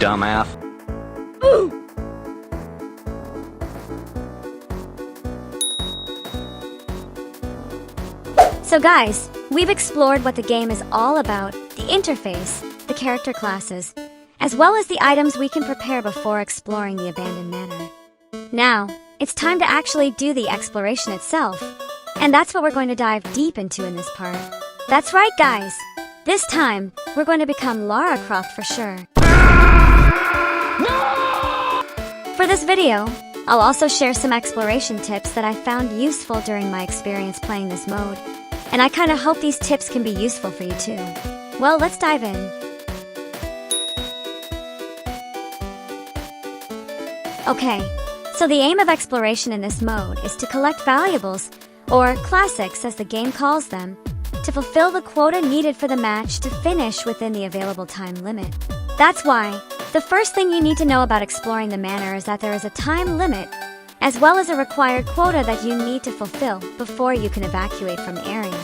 dumbass. So guys, we've explored what the game is all about, the interface, the character classes, as well as the items we can prepare before exploring the abandoned manor. Now, it's time to actually do the exploration itself. And that's what we're going to dive deep into in this part. That's right, guys! This time, we're going to become Lara Croft for sure. For this video, I'll also share some exploration tips that I found useful during my experience playing this mode. And I kinda hope these tips can be useful for you too. Well, let's dive in. Okay, so the aim of exploration in this mode is to collect valuables, or classics as the game calls them, to fulfill the quota needed for the match to finish within the available time limit. That's why, the first thing you need to know about exploring the manor is that there is a time limit, as well as a required quota that you need to fulfill before you can evacuate from the area.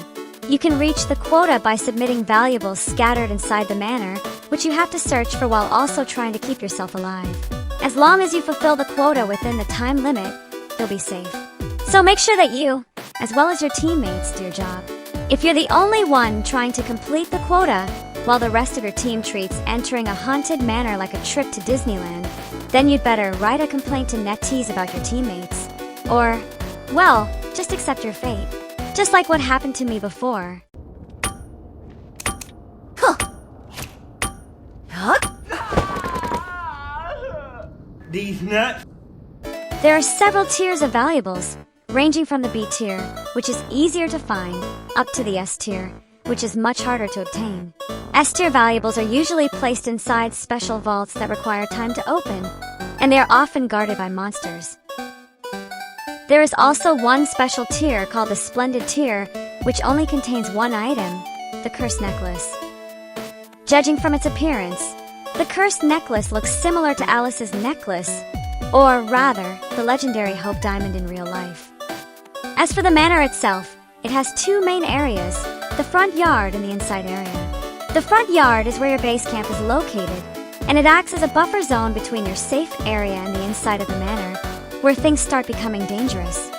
You can reach the quota by submitting valuables scattered inside the manor, which you have to search for while also trying to keep yourself alive. As long as you fulfill the quota within the time limit, you'll be safe. So make sure that you, as well as your teammates, do your job. If you're the only one trying to complete the quota, while the rest of your team treats entering a haunted manor like a trip to Disneyland, then you'd better write a complaint to NetEase about your teammates. Or, well, just accept your fate. Just like what happened to me before. These nuts. There are several tiers of valuables, ranging from the B tier, which is easier to find, up to the S tier, which is much harder to obtain. S tier valuables are usually placed inside special vaults that require time to open, and they are often guarded by monsters. There is also one special tier called the Splendid tier, which only contains one item, the Cursed Necklace. Judging from its appearance, the Cursed Necklace looks similar to Alice's necklace, or rather, the legendary Hope Diamond in real life. As for the manor itself, it has two main areas, the front yard and the inside area. The front yard is where your base camp is located, and it acts as a buffer zone between your safe area and the inside of the manor, where things start becoming dangerous.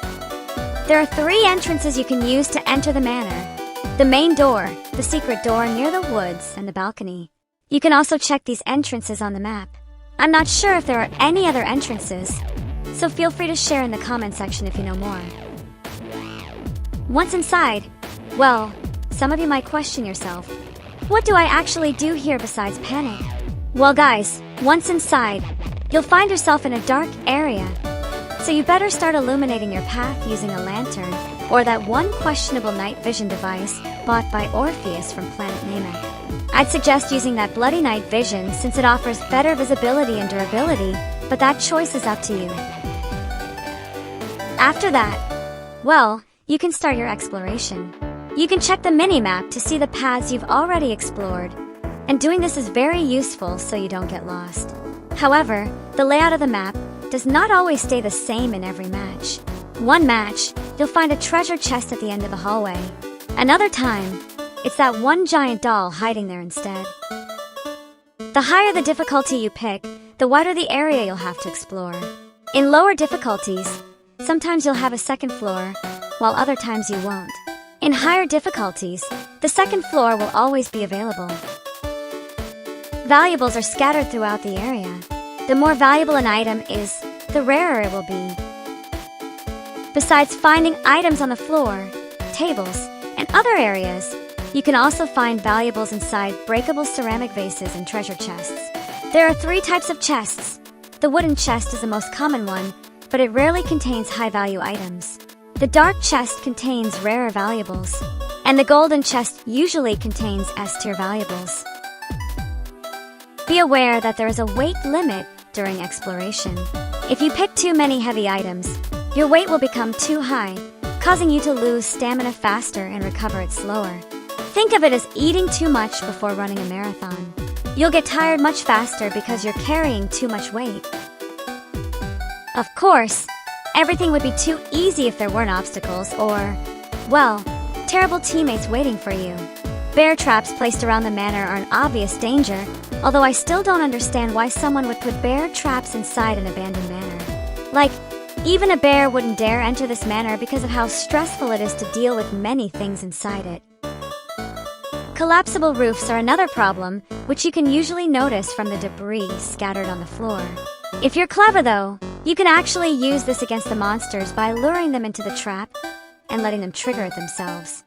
There are three entrances you can use to enter the manor: the main door, the secret door near the woods, and the balcony. You can also check these entrances on the map. I'm not sure if there are any other entrances, so feel free to share in the comment section if you know more. Once inside, well, some of you might question yourself, what do I actually do here besides panic? Well guys, once inside, you'll find yourself in a dark area, so you better start illuminating your path using a lantern, or that one questionable night vision device bought by Orpheus from planet Namek. I'd suggest using that bloody night vision since it offers better visibility and durability, but that choice is up to you. After that, well, you can start your exploration. You can check the mini-map to see the paths you've already explored, and doing this is very useful so you don't get lost. However, the layout of the map does not always stay the same in every match. One match, you'll find a treasure chest at the end of the hallway. Another time, it's that one giant doll hiding there instead. The higher the difficulty you pick, the wider the area you'll have to explore. In lower difficulties, sometimes you'll have a second floor, while other times you won't. In higher difficulties, the second floor will always be available. Valuables are scattered throughout the area. The more valuable an item is, the rarer it will be. Besides finding items on the floor, tables, and other areas, you can also find valuables inside breakable ceramic vases and treasure chests. There are three types of chests. The wooden chest is the most common one, but it rarely contains high-value items. The dark chest contains rarer valuables, and the golden chest usually contains S-tier valuables. Be aware that there is a weight limit during exploration. If you pick too many heavy items, your weight will become too high, causing you to lose stamina faster and recover it slower. Think of it as eating too much before running a marathon. You'll get tired much faster because you're carrying too much weight. Of course, everything would be too easy if there weren't obstacles or, well, terrible teammates waiting for you. Bear traps placed around the manor are an obvious danger, although I still don't understand why someone would put bear traps inside an abandoned manor. Like, even a bear wouldn't dare enter this manor because of how stressful it is to deal with many things inside it. Collapsible roofs are another problem, which you can usually notice from the debris scattered on the floor. If you're clever though, you can actually use this against the monsters by luring them into the trap and letting them trigger it themselves.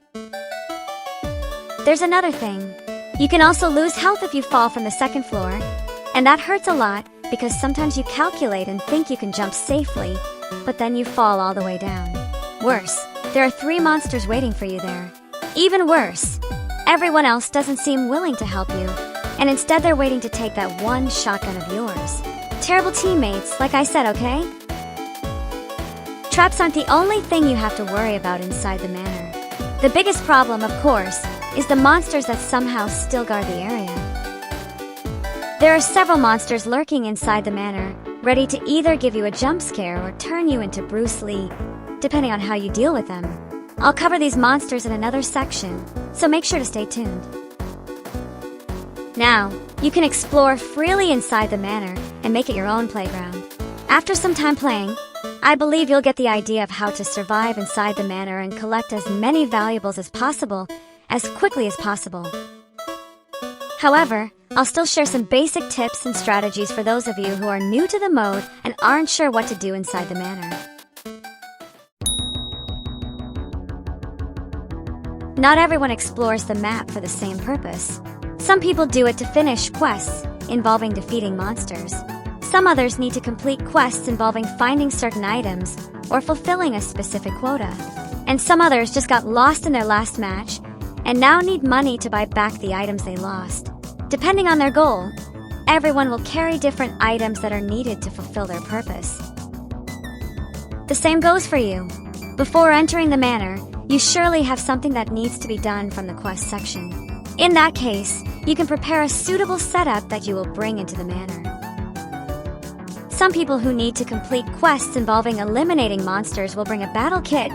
There's another thing. You can also lose health if you fall from the second floor, and that hurts a lot because sometimes you calculate and think you can jump safely, but then you fall all the way down. Worse, there are 3 monsters waiting for you there. Even worse, everyone else doesn't seem willing to help you, and instead they're waiting to take that one shotgun of yours. Terrible teammates, like I said, okay? Traps aren't the only thing you have to worry about inside the manor. The biggest problem, of course, is the monsters that somehow still guard the area. There are several monsters lurking inside the manor, ready to either give you a jump scare or turn you into Bruce Lee, depending on how you deal with them. I'll cover these monsters in another section, so make sure to stay tuned. Now, you can explore freely inside the manor and make it your own playground. After some time playing, I believe you'll get the idea of how to survive inside the manor and collect as many valuables as possible, as quickly as possible. However, I'll still share some basic tips and strategies for those of you who are new to the mode and aren't sure what to do inside the manor. Not everyone explores the map for the same purpose. Some people do it to finish quests involving defeating monsters. Some others need to complete quests involving finding certain items or fulfilling a specific quota. And some others just got lost in their last match and now need money to buy back the items they lost. Depending on their goal, everyone will carry different items that are needed to fulfill their purpose. The same goes for you. Before entering the manor, you surely have something that needs to be done from the quest section. In that case, you can prepare a suitable setup that you will bring into the manor. Some people who need to complete quests involving eliminating monsters will bring a battle kit,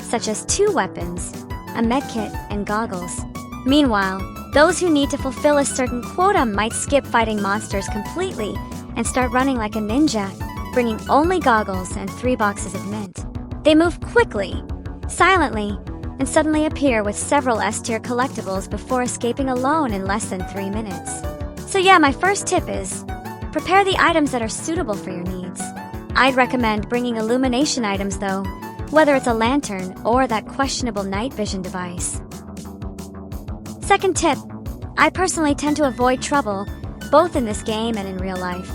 such as 2 weapons, a medkit, and goggles. Meanwhile, those who need to fulfill a certain quota might skip fighting monsters completely and start running like a ninja, bringing only goggles and 3 boxes of mint. They move quickly, silently, and suddenly appear with several S-tier collectibles before escaping alone in less than 3 minutes. So yeah, my first tip is, prepare the items that are suitable for your needs. I'd recommend bringing illumination items though, whether it's a lantern or that questionable night vision device. Second tip, I personally tend to avoid trouble, both in this game and in real life.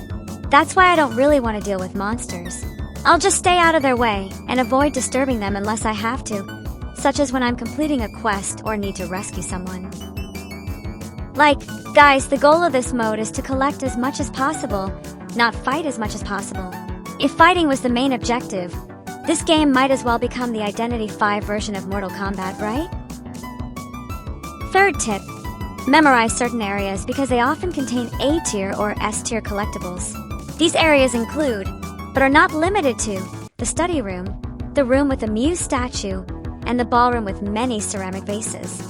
That's why I don't really want to deal with monsters. I'll just stay out of their way and avoid disturbing them unless I have to, such as when I'm completing a quest or need to rescue someone. Like, guys, the goal of this mode is to collect as much as possible, not fight as much as possible. If fighting was the main objective, this game might as well become the Identity V version of Mortal Kombat, right? Third tip, memorize certain areas because they often contain A-tier or S-tier collectibles. These areas include, but are not limited to, the study room, the room with the Muse statue, and the ballroom with many ceramic vases.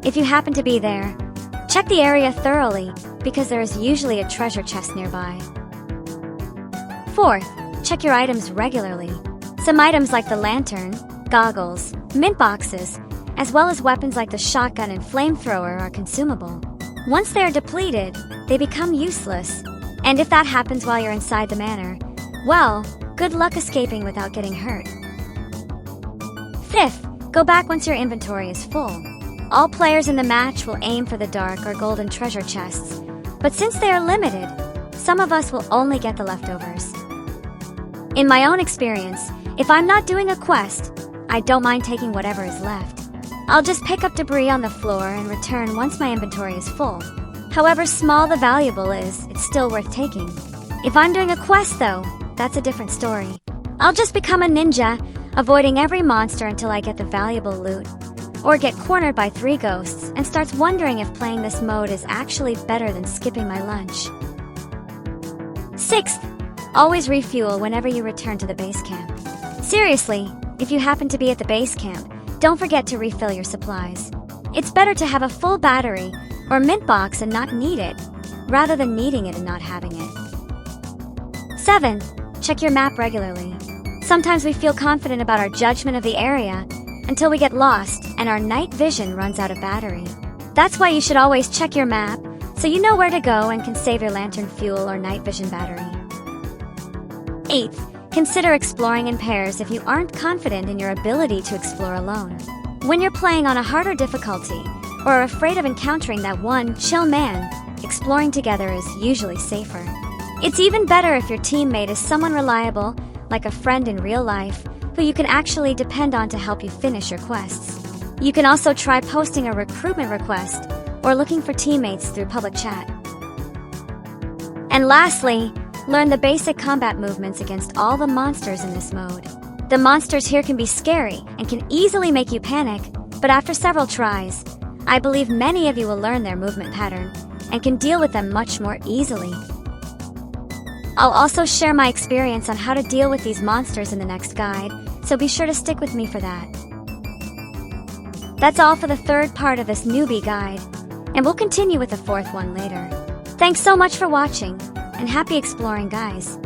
If you happen to be there, check the area thoroughly because there is usually a treasure chest nearby. Fourth, check your items regularly. Some items like the lantern, goggles, mint boxes, as well as weapons like the shotgun and flamethrower are consumable. Once they are depleted, they become useless, and if that happens while you're inside the manor, well, good luck escaping without getting hurt. Fifth, go back once your inventory is full. All players in the match will aim for the dark or golden treasure chests, but since they are limited, some of us will only get the leftovers. In my own experience, if I'm not doing a quest, I don't mind taking whatever is left. I'll just pick up debris on the floor and return once my inventory is full. However small the valuable is, it's still worth taking. If I'm doing a quest though, that's a different story. I'll just become a ninja, avoiding every monster until I get the valuable loot, or get cornered by 3 ghosts and starts wondering if playing this mode is actually better than skipping my lunch. Sixth, always refuel whenever you return to the base camp. Seriously, if you happen to be at the base camp, don't forget to refill your supplies. It's better to have a full battery or mint box and not need it, rather than needing it and not having it. 7. Check your map regularly. Sometimes we feel confident about our judgment of the area until we get lost and our night vision runs out of battery. That's why you should always check your map so you know where to go and can save your lantern fuel or night vision battery. 8. Consider exploring in pairs if you aren't confident in your ability to explore alone. When you're playing on a harder difficulty or are afraid of encountering that one chill man, exploring together is usually safer. It's even better if your teammate is someone reliable, like a friend in real life, who you can actually depend on to help you finish your quests. You can also try posting a recruitment request or looking for teammates through public chat. And lastly, learn the basic combat movements against all the monsters in this mode. The monsters here can be scary and can easily make you panic, but after several tries, I believe many of you will learn their movement pattern and can deal with them much more easily. I'll also share my experience on how to deal with these monsters in the next guide, so be sure to stick with me for that. That's all for the third part of this newbie guide, and we'll continue with the fourth one later. Thanks so much for watching, and happy exploring, guys.